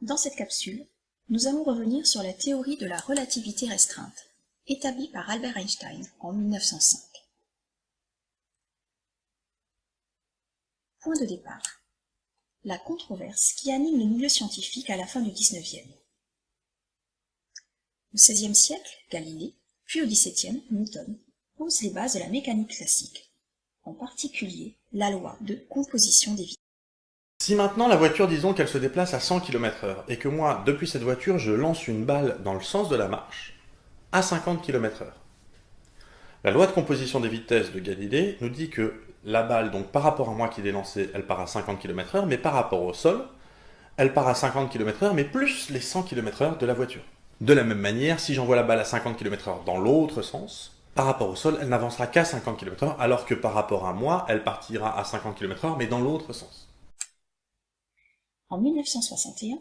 Dans cette capsule, nous allons revenir sur la théorie de la relativité restreinte, établie par Albert Einstein en 1905. Point de départ. La controverse qui anime le milieu scientifique à la fin du XIXe. Au XVIe siècle, Galilée, puis au XVIIe, Newton, posent les bases de la mécanique classique, en particulier la loi de composition des vitesses. Si maintenant la voiture, disons qu'elle se déplace à 100 km/h, et que moi, depuis cette voiture, je lance une balle dans le sens de la marche, à 50 km/h. La loi de composition des vitesses de Galilée nous dit que la balle, donc par rapport à moi qui l'ai lancée, elle part à 50 km/h, mais par rapport au sol, elle part à 50 km/h, mais plus les 100 km/h de la voiture. De la même manière, si j'envoie la balle à 50 km/h dans l'autre sens, par rapport au sol, elle n'avancera qu'à 50 km/h, alors que par rapport à moi, elle partira à 50 km/h, mais dans l'autre sens. En 1961,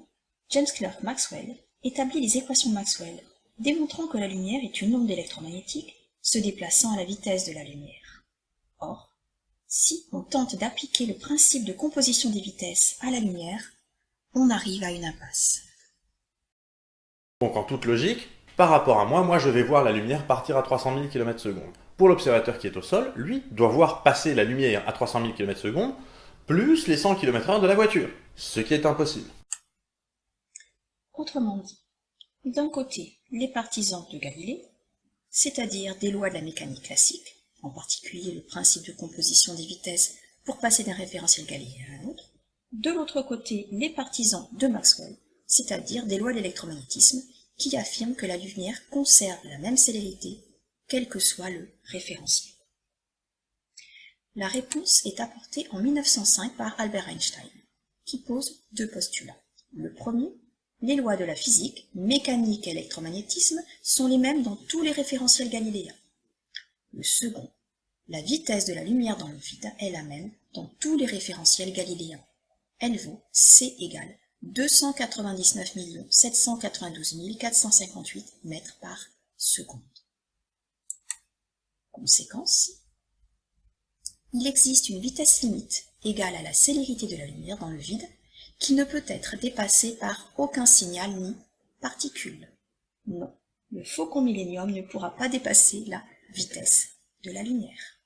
James Clerk Maxwell établit les équations de Maxwell, démontrant que la lumière est une onde électromagnétique se déplaçant à la vitesse de la lumière. Or, si on tente d'appliquer le principe de composition des vitesses à la lumière, on arrive à une impasse. Donc en toute logique, par rapport à moi je vais voir la lumière partir à 300 000 km/s. Pour l'observateur qui est au sol, lui, doit voir passer la lumière à 300 000 km/s, plus les 100 km/h de la voiture, ce qui est impossible. Autrement dit, d'un côté, les partisans de Galilée, c'est-à-dire des lois de la mécanique classique, en particulier le principe de composition des vitesses pour passer d'un référentiel galiléen à un autre, de l'autre côté, les partisans de Maxwell, c'est-à-dire des lois de l'électromagnétisme, qui affirment que la lumière conserve la même célérité, quel que soit le référentiel. La réponse est apportée en 1905 par Albert Einstein, qui pose deux postulats. Le premier, les lois de la physique, mécanique et électromagnétisme sont les mêmes dans tous les référentiels galiléens. Le second, la vitesse de la lumière dans le vide est la même dans tous les référentiels galiléens. Elle vaut C égale 299 792 458 mètres par seconde. Conséquence, il existe une vitesse limite égale à la célérité de la lumière dans le vide qui ne peut être dépassée par aucun signal ni particule. Non, le Faucon Millenium ne pourra pas dépasser la vitesse de la lumière.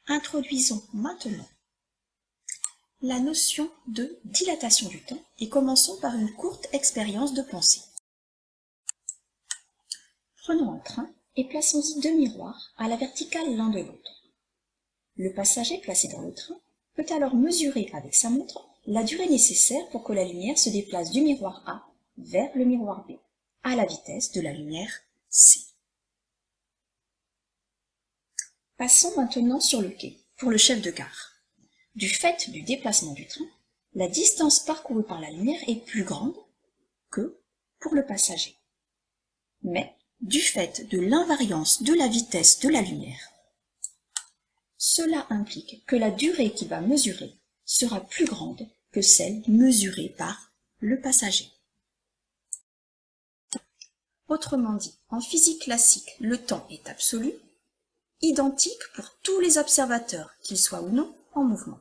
Introduisons maintenant la notion de dilatation du temps et commençons par une courte expérience de pensée. Prenons un train et plaçons-y deux miroirs à la verticale l'un de l'autre. Le passager placé dans le train peut alors mesurer avec sa montre la durée nécessaire pour que la lumière se déplace du miroir A vers le miroir B, à la vitesse de la lumière C. Passons maintenant sur le quai, pour le chef de gare. Du fait du déplacement du train, la distance parcourue par la lumière est plus grande que pour le passager. Mais, du fait de l'invariance de la vitesse de la lumière, cela implique que la durée qu'il va mesurer sera plus grande que celle mesurée par le passager. Autrement dit, en physique classique, le temps est absolu, identique pour tous les observateurs, qu'ils soient ou non en mouvement.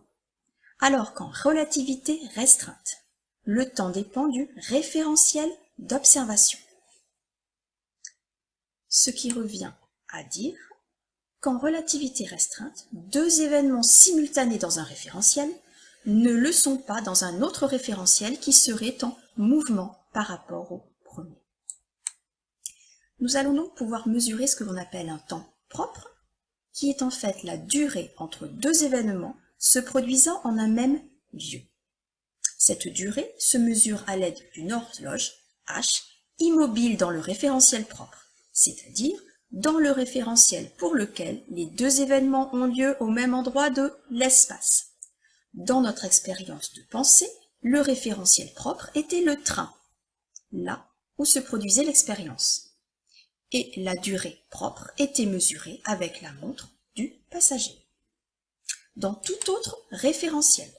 Alors qu'en relativité restreinte, le temps dépend du référentiel d'observation. Ce qui revient à dire qu'en relativité restreinte, deux événements simultanés dans un référentiel ne le sont pas dans un autre référentiel qui serait en mouvement par rapport au premier. Nous allons donc pouvoir mesurer ce que l'on appelle un temps propre, qui est en fait la durée entre deux événements se produisant en un même lieu. Cette durée se mesure à l'aide d'une horloge H immobile dans le référentiel propre, c'est-à-dire dans le référentiel pour lequel les deux événements ont lieu au même endroit de l'espace. Dans notre expérience de pensée, le référentiel propre était le train, là où se produisait l'expérience. Et la durée propre était mesurée avec la montre du passager. Dans tout autre référentiel,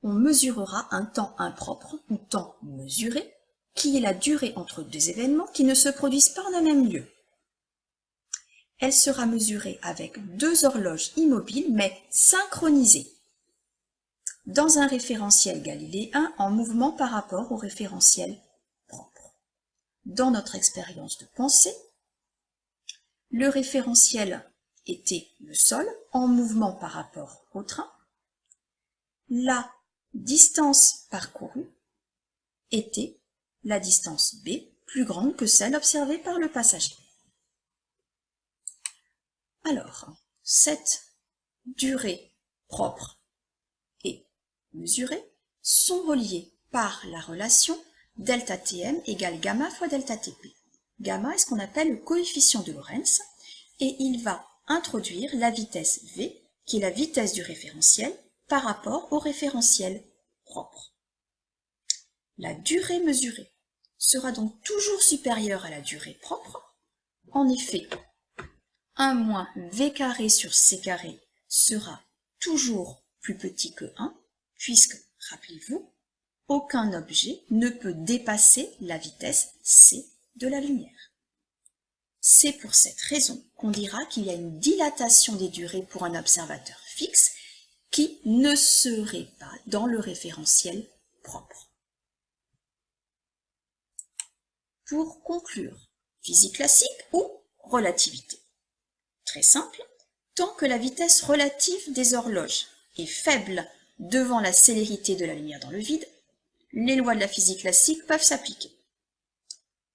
on mesurera un temps impropre ou temps mesuré, qui est la durée entre deux événements qui ne se produisent pas en un même lieu. Elle sera mesurée avec deux horloges immobiles mais synchronisées. dans un référentiel galiléen en mouvement par rapport au référentiel propre. Dans notre expérience de pensée, le référentiel était le sol en mouvement par rapport au train. La distance parcourue était la distance B plus grande que celle observée par le passager. Alors, cette durée propre et mesurée sont reliées par la relation delta Tm égale gamma fois delta Tp. Gamma est ce qu'on appelle le coefficient de Lorentz et il va introduire la vitesse V, qui est la vitesse du référentiel, par rapport au référentiel propre. La durée mesurée sera donc toujours supérieure à la durée propre. En effet, 1 moins V carré sur C carré sera toujours plus petit que 1, puisque, rappelez-vous, aucun objet ne peut dépasser la vitesse c de la lumière. C'est pour cette raison qu'on dira qu'il y a une dilatation des durées pour un observateur fixe qui ne serait pas dans le référentiel propre. Pour conclure, physique classique ou relativité? Très simple, tant que la vitesse relative des horloges est faible devant la célérité de la lumière dans le vide, les lois de la physique classique peuvent s'appliquer.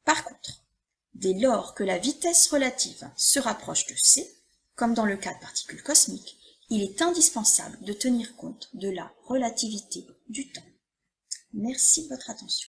Par contre, dès lors que la vitesse relative se rapproche de c, comme dans le cas de particules cosmiques, il est indispensable de tenir compte de la relativité du temps. Merci de votre attention.